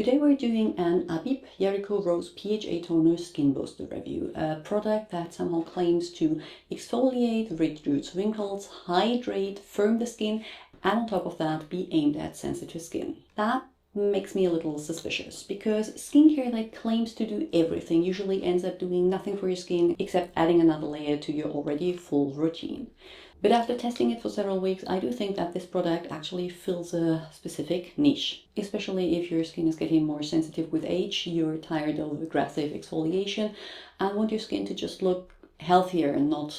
Today we're doing an Abib Jericho Rose PHA Toner Skin Booster review, a product that somehow claims to exfoliate, reduce wrinkles, hydrate, firm the skin, and on top of that be aimed at sensitive skin. That makes me a little suspicious because skincare that claims to do everything usually ends up doing nothing for your skin except adding another layer to your already full routine. But after testing it for several weeks, I do think that this product actually fills a specific niche, especially if your skin is getting more sensitive with age, you're tired of aggressive exfoliation and want your skin to just look healthier and not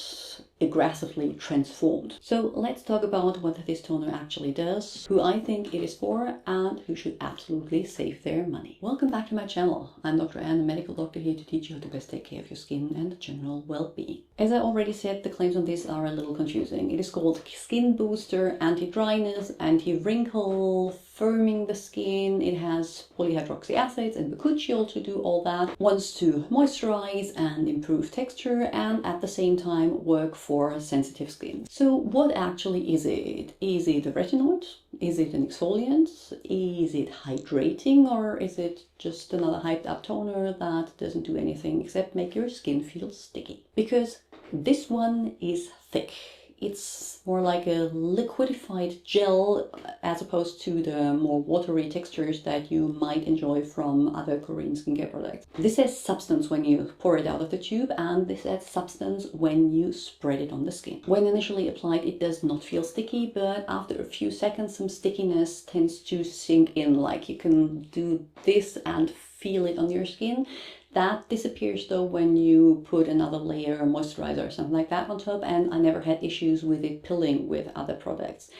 aggressively transformed. So let's talk about what this toner actually does, who I think it is for, and who should absolutely save their money. Welcome back to my channel. I'm Dr. Anne, a medical doctor here to teach you how to best take care of your skin and general well-being. As I already said, the claims on this are a little confusing. It is called Skin Booster, Anti-Dryness, Anti-Wrinkle, Firming the Skin. It has polyhydroxy acids and bakuchiol to do all that. Wants to moisturize and improve texture and at the same time work for sensitive skin. So what actually is it? Is it a retinoid? Is it an exfoliant? Is it hydrating? Or is it just another hyped up toner that doesn't do anything except make your skin feel sticky? Because this one is thick. It's more like a liquidified gel as opposed to the more watery textures that you might enjoy from other Korean skincare products. This has substance when you pour it out of the tube, and this has substance when you spread it on the skin. When initially applied, it does not feel sticky, but after a few seconds, some stickiness tends to sink in. Like you can do this and feel it on your skin. That disappears though when you put another layer or moisturizer or something like that on top, and I never had issues with it pilling with other products.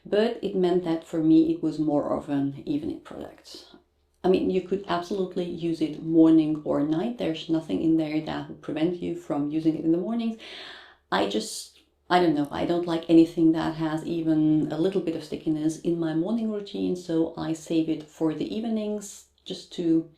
But it meant that for me it was more of an evening product. I mean, you could absolutely use it morning or night. There's nothing in there that would prevent you from using it in the mornings. I don't know, I don't like anything that has even a little bit of stickiness in my morning routine, so I save it for the evenings just to,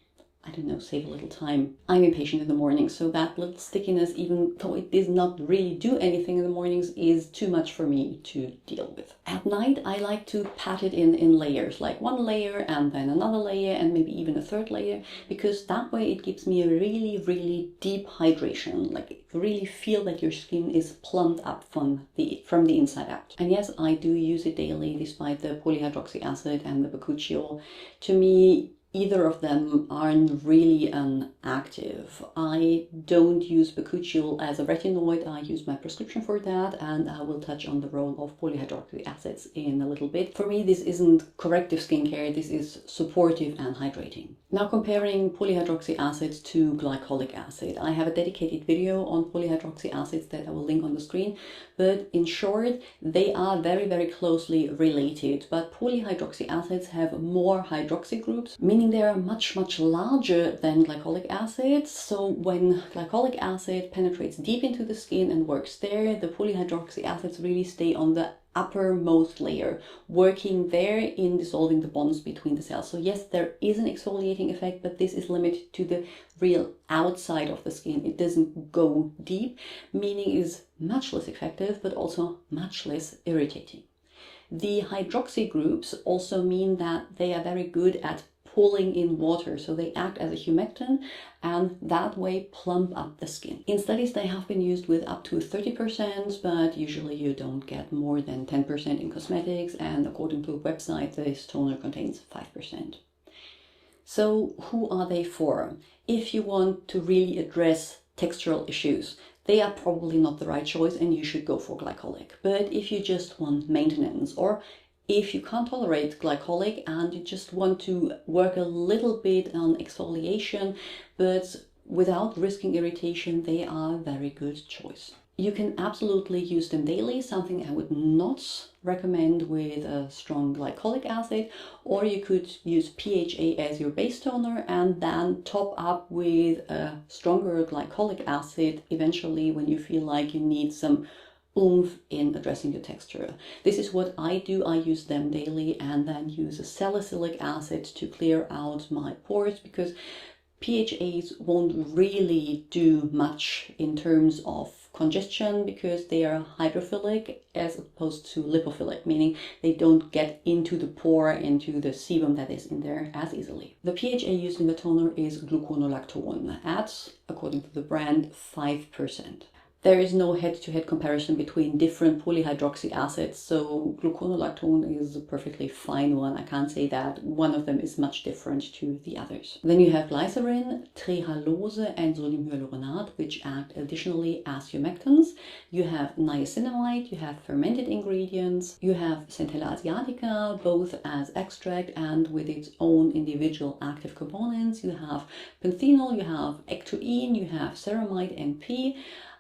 I don't know, save a little time. I'm impatient in the morning, so that little stickiness, even though it does not really do anything in the mornings, is too much for me to deal with. At night, I like to pat it in layers, like one layer and then another layer and maybe even a third layer, because that way it gives me a really, really deep hydration. Like you really feel that your skin is plumped up from the inside out. And yes, I do use it daily despite the polyhydroxy acid and the bakuchiol. To me, either of them aren't really an active. I don't use bakuchiol as a retinoid. I use my prescription for that, and I will touch on the role of polyhydroxy acids in a little bit. For me, this isn't corrective skincare, this is supportive and hydrating. Now comparing polyhydroxy acids to glycolic acid. I have a dedicated video on polyhydroxy acids that I will link on the screen, but in short, they are very, very closely related, but polyhydroxy acids have more hydroxy groups, meaning they are much, much larger than glycolic acid. So when glycolic acid penetrates deep into the skin and works there, the polyhydroxy acids really stay on the uppermost layer, working there in dissolving the bonds between the cells. So yes, there is an exfoliating effect, but this is limited to the real outside of the skin. It doesn't go deep, meaning it is much less effective, but also much less irritating. The hydroxy groups also mean that they are very good at pulling in water, so they act as a humectant and that way plump up the skin. In studies they have been used with up to 30%, but usually you don't get more than 10% in cosmetics, and according to a website this toner contains 5%. So who are they for? If you want to really address textural issues, they are probably not the right choice and you should go for glycolic. But if you just want maintenance, or if you can't tolerate glycolic and you just want to work a little bit on exfoliation, but without risking irritation, they are a very good choice. You can absolutely use them daily, something I would not recommend with a strong glycolic acid, or you could use PHA as your base toner and then top up with a stronger glycolic acid eventually when you feel like you need some oomph in addressing your texture. This is what I do. I use them daily and then use a salicylic acid to clear out my pores, because PHAs won't really do much in terms of congestion because they are hydrophilic as opposed to lipophilic, meaning they don't get into the pore, into the sebum that is in there as easily. The PHA used in the toner is gluconolactone at, according to the brand, 5%. There is no head-to-head comparison between different polyhydroxy acids, so gluconolactone is a perfectly fine one. I can't say that one of them is much different to the others. Then you have glycerin, trehalose, and sodium hyaluronate, which act additionally as humectants. You have niacinamide, you have fermented ingredients, you have Centella asiatica, both as extract and with its own individual active components. You have panthenol, you have ectoine, you have ceramide NP,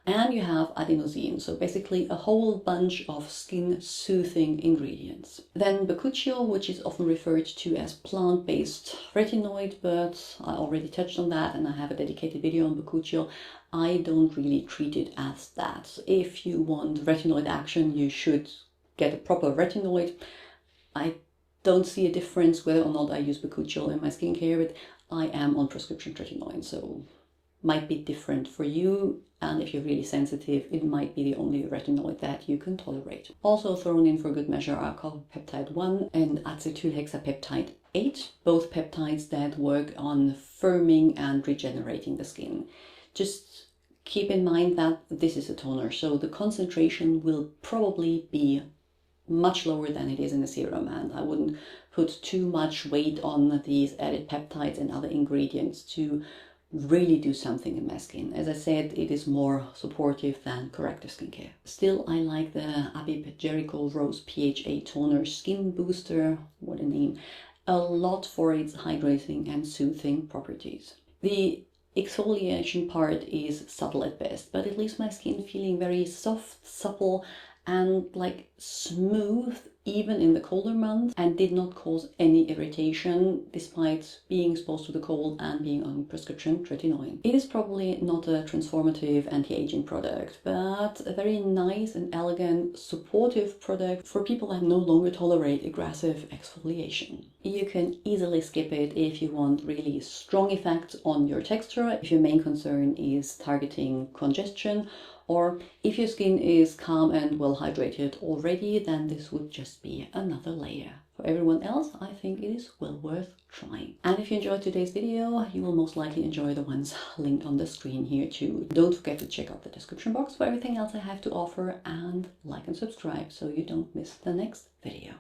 and you have adenosine, so basically a whole bunch of skin soothing ingredients. Then Bakuchiol, which is often referred to as plant-based retinoid, but I already touched on that and I have a dedicated video on Bakuchiol. I don't really treat it as that. If you want retinoid action, you should get a proper retinoid. I don't see a difference whether or not I use Bakuchiol in my skincare, but I am on prescription tretinoin, so might be different for you, and if you're really sensitive, it might be the only retinoid that you can tolerate. Also thrown in for good measure are peptide 1 and acetylhexapeptide 8, both peptides that work on firming and regenerating the skin. Just keep in mind that this is a toner, so the concentration will probably be much lower than it is in the serum, and I wouldn't put too much weight on these added peptides and other ingredients to really do something in my skin. As I said, it is more supportive than corrective skincare. Still, I like the Abib Jericho Rose PHA Toner Skin Booster, what a name, a lot for its hydrating and soothing properties. The exfoliation part is subtle at best, but it leaves my skin feeling very soft, supple, and like smooth even in the colder months, and did not cause any irritation despite being exposed to the cold and being on prescription tretinoin. It is probably not a transformative anti-aging product, but a very nice and elegant supportive product for people that no longer tolerate aggressive exfoliation. You can easily skip it if you want really strong effects on your texture, if your main concern is targeting congestion, or if your skin is calm and well hydrated already, then this would just be another layer. For everyone else, I think it is well worth trying. And if you enjoyed today's video, you will most likely enjoy the ones linked on the screen here too. Don't forget to check out the description box for everything else I have to offer, and like and subscribe so you don't miss the next video.